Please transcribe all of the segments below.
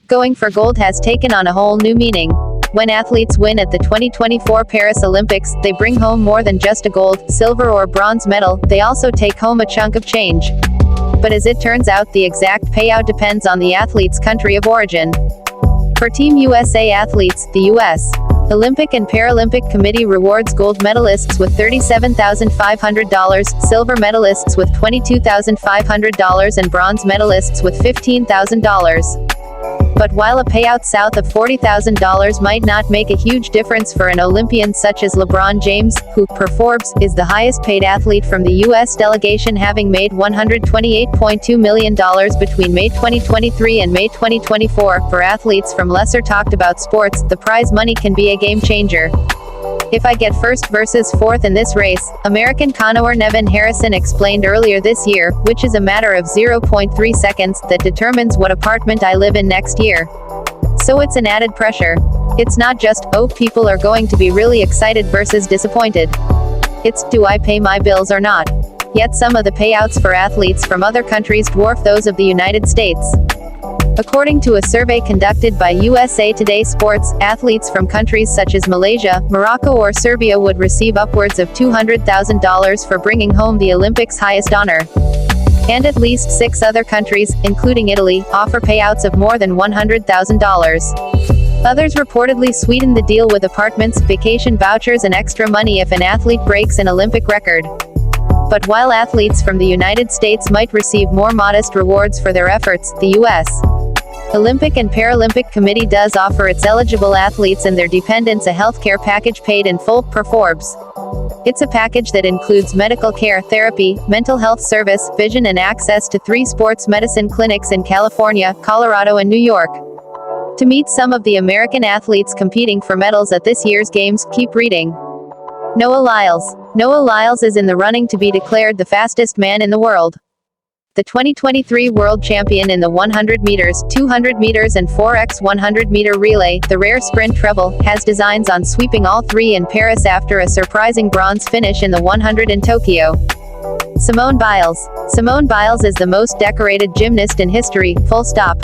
Going for gold has taken on a whole new meaning. When athletes win at the 2024 Paris Olympics, they bring home more than just a gold, silver or bronze medal, they also take home a chunk of change. But as it turns out, the exact payout depends on the athlete's country of origin. For Team USA athletes, the U.S. Olympic and Paralympic Committee rewards gold medalists with $37,500, silver medalists with $22,500 and bronze medalists with $15,000. But while a payout south of $40,000 might not make a huge difference for an Olympian such as LeBron James, who, per Forbes, is the highest paid athlete from the U.S. delegation, having made $128.2 million between May 2023 and May 2024, for athletes from lesser talked about sports, the prize money can be a game changer. If I get first versus fourth in this race, American canoer Nevin Harrison explained earlier this year, which is a matter of 0.3 seconds, that determines what apartment I live in next year. So it's an added pressure. It's not just, oh, people are going to be really excited versus disappointed. It's, do I pay my bills or not? Yet some of the payouts for athletes from other countries dwarf those of the United States. According to a survey conducted by USA Today Sports, athletes from countries such as Malaysia, Morocco or Serbia would receive upwards of $200,000 for bringing home the Olympics' highest honor. And at least 6 other countries, including Italy, offer payouts of more than $100,000. Others reportedly sweeten the deal with apartments, vacation vouchers and extra money if an athlete breaks an Olympic record. But while athletes from the United States might receive more modest rewards for their efforts, the U.S. Olympic and Paralympic Committee does offer its eligible athletes and their dependents a healthcare package paid in full, per Forbes. It's a package that includes medical care, therapy, mental health service, vision and access to 3 sports medicine clinics in California, Colorado and New York. To meet some of the American athletes competing for medals at this year's Games, keep reading. Noah Lyles. Noah Lyles is in the running to be declared the fastest man in the world. The 2023 world champion in the 100 meters, 200 meters and 4x100 meter relay, the rare sprint treble, has designs on sweeping all 3 in Paris after a surprising bronze finish in the 100 in Tokyo. Simone Biles. Simone Biles is the most decorated gymnast in history, full stop.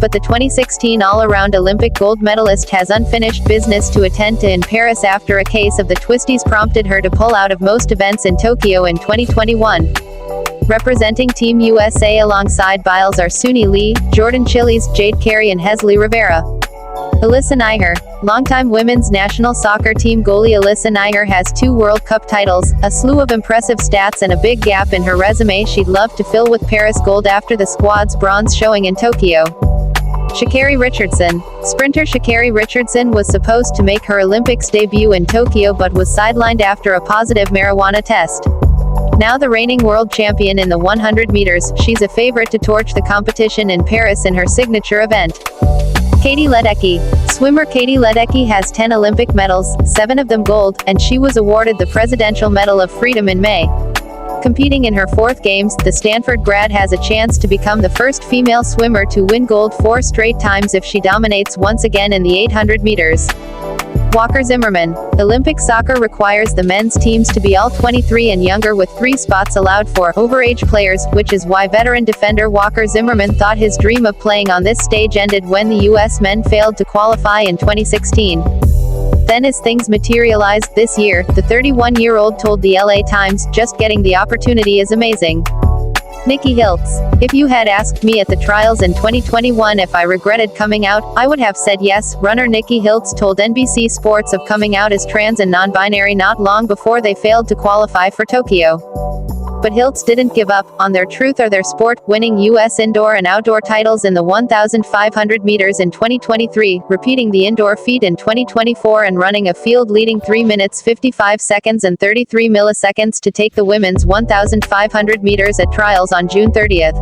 But the 2016 all-around Olympic gold medalist has unfinished business to attend to in Paris after a case of the twisties prompted her to pull out of most events in Tokyo in 2021. Representing Team USA alongside Biles are Suni Lee, Jordan Chiles, Jade Carey and Hesley Rivera. Alyssa Nyher. Longtime women's national soccer team goalie Alyssa Nyher has 2 World Cup titles, a slew of impressive stats and a big gap in her resume she'd love to fill with Paris gold after the squad's bronze showing in Tokyo. Sha'Carri Richardson. Sprinter Sha'Carri Richardson was supposed to make her Olympics debut in Tokyo but was sidelined after a positive marijuana test. Now the reigning world champion in the 100 meters, she's a favorite to torch the competition in Paris in her signature event. Katie Ledecky. Swimmer Katie Ledecky has 10 Olympic medals, 7 of them gold, and she was awarded the Presidential Medal of Freedom in May. Competing in her 4th Games, the Stanford grad has a chance to become the first female swimmer to win gold 4 straight times if she dominates once again in the 800 meters. Walker Zimmerman. Olympic soccer requires the men's teams to be all 23 and younger with 3 spots allowed for overage players, which is why veteran defender Walker Zimmerman thought his dream of playing on this stage ended when the U.S. men failed to qualify in 2016. Then as things materialized this year, the 31-year-old told the LA Times, "Just getting the opportunity is amazing." Nikki Huddles. If you had asked me at the trials in 2021 if I regretted coming out, I would have said yes. Runner Nikki Huddles told NBC Sports of coming out as trans and non-binary not long before they failed to qualify for Tokyo. But Huddles didn't give up on their truth or their sport, winning U.S. indoor and outdoor titles in the 1,500 meters in 2023, repeating the indoor feat in 2024 and running a field-leading 3 minutes 55 seconds and 33 milliseconds to take the women's 1,500 meters at trials on June 30th.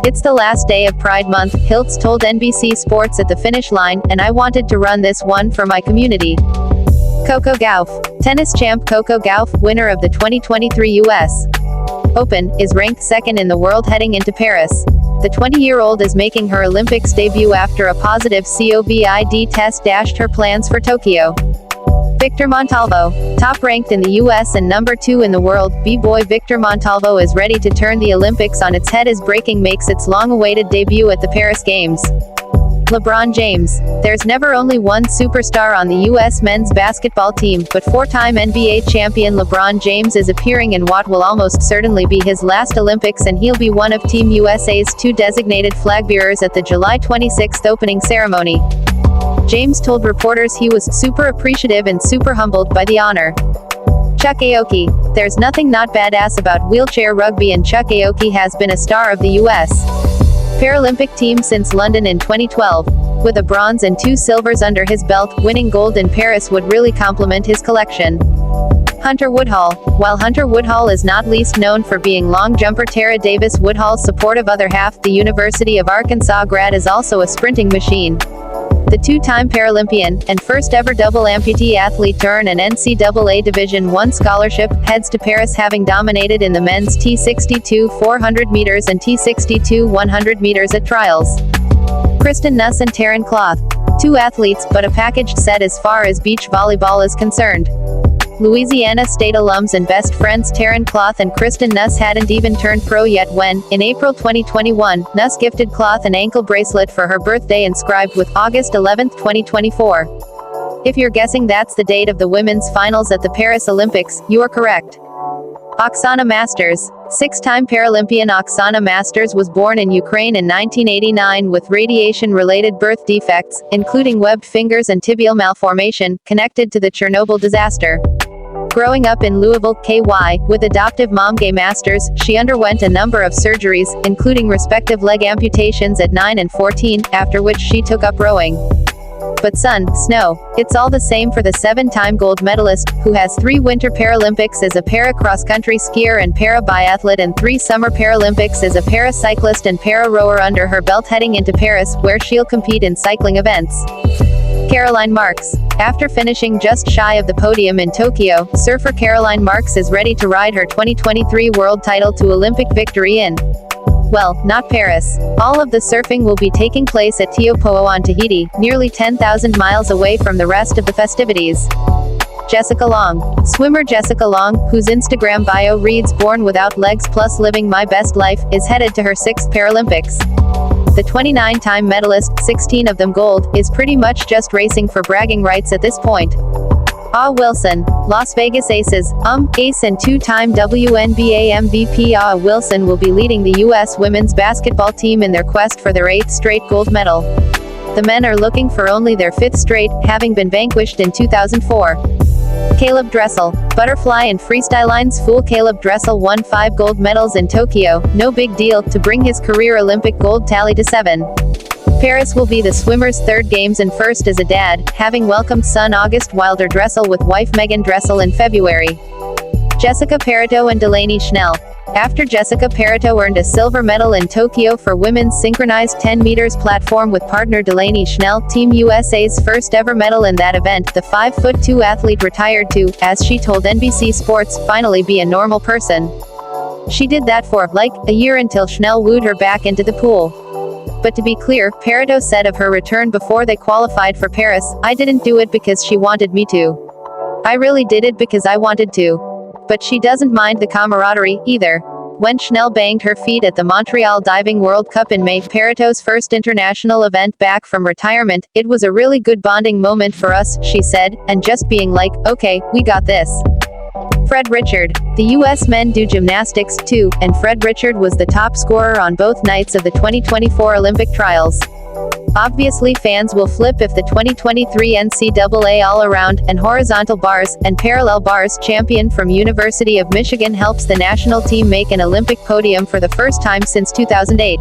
"It's the last day of Pride Month," Huddles told NBC Sports at the finish line, "and I wanted to run this one for my community." Coco Gauff. Tennis champ Coco Gauff, winner of the 2023 U.S. Open, is ranked 2nd in the world heading into Paris. The 20-year-old is making her Olympics debut after a positive COVID test dashed her plans for Tokyo. Victor Montalvo. Top-ranked in the U.S. and number 2 in the world, B-boy Victor Montalvo is ready to turn the Olympics on its head as breaking makes its long-awaited debut at the Paris Games. LeBron James. There's never only one superstar on the U.S. men's basketball team, but four-time NBA champion LeBron James is appearing in what will almost certainly be his last Olympics, and he'll be one of Team USA's two designated flag-bearers at the July 26 opening ceremony. James told reporters he was super appreciative and super humbled by the honor. Chuck Aoki. There's nothing not badass about wheelchair rugby, and Chuck Aoki has been a star of the U.S. Paralympic team since London in 2012. With a bronze and 2 silvers under his belt, winning gold in Paris would really complement his collection. Hunter Woodhall. While Hunter Woodhall is not least known for being long jumper Tara Davis Woodhall's supportive other half, the University of Arkansas grad is also a sprinting machine. The two-time Paralympian, and first-ever double amputee athlete to earn an NCAA Division I scholarship, heads to Paris having dominated in the men's T62 400 meters and T62 100 meters at trials. Kristen Nuss and Taryn Cloth. Two athletes, but a packaged set as far as beach volleyball is concerned. Louisiana State alums and best friends Taryn Cloth and Kristen Nuss hadn't even turned pro yet when, in April 2021, Nuss gifted Cloth an ankle bracelet for her birthday inscribed with August 11, 2024. If you're guessing that's the date of the women's finals at the Paris Olympics, you are correct. Oksana Masters. Six-time Paralympian Oksana Masters was born in Ukraine in 1989 with radiation-related birth defects, including webbed fingers and tibial malformation, connected to the Chernobyl disaster. Growing up in Louisville, KY, with adoptive mom Gay Masters, she underwent a number of surgeries, including respective leg amputations at 9 and 14, after which she took up rowing. But sun, snow, it's all the same for the 7-time gold medalist, who has 3 Winter Paralympics as a para-cross-country skier and para-biathlete and 3 Summer Paralympics as a para-cyclist and para-rower under her belt heading into Paris, where she'll compete in cycling events. Caroline Marks. After finishing just shy of the podium in Tokyo, surfer Caroline Marks is ready to ride her 2023 world title to Olympic victory in, well, not Paris. All of the surfing will be taking place at Teopo'o on Tahiti, nearly 10,000 miles away from the rest of the festivities. Jessica Long. Swimmer Jessica Long, whose Instagram bio reads "born without legs plus living my best life," is headed to her 6th Paralympics. The 29-time medalist, 16 of them gold, is pretty much just racing for bragging rights at this point. Wilson. Las Vegas Aces. Ace and 2-time WNBA MVP Wilson will be leading the U.S. women's basketball team in their quest for their 8th straight gold medal. The men are looking for only their 5th straight, having been vanquished in 2004. Caleb Dressel. Butterfly and freestyline's fool Caleb Dressel won 5 gold medals in Tokyo, no big deal, to bring his career Olympic gold tally to 7. Paris will be the swimmer's 3rd games and first as a dad, having welcomed son August Wilder Dressel with wife Megan Dressel in February. Jessica Parito and Delaney Schnell. After Jessica Parito earned a silver medal in Tokyo for women's synchronized 10 meters platform with partner Delaney Schnell, Team USA's first ever medal in that event, the 5'2" athlete retired to, as she told NBC Sports, finally be a normal person. She did that for, like, a year until Schnell wooed her back into the pool. But to be clear, Parito said of her return before they qualified for Paris, "I didn't do it because she wanted me to. I really did it because I wanted to." But she doesn't mind the camaraderie, either. When Schnell banged her feet at the Montreal Diving World Cup in May, Parito's first international event back from retirement, "It was a really good bonding moment for us," she said, "and just being like, okay, we got this." Fred Richard. The U.S. men do gymnastics, too, and Fred Richard was the top scorer on both nights of the 2024 Olympic trials. Obviously fans will flip if the 2023 NCAA all-around, and horizontal bars, and parallel bars champion from University of Michigan helps the national team make an Olympic podium for the first time since 2008.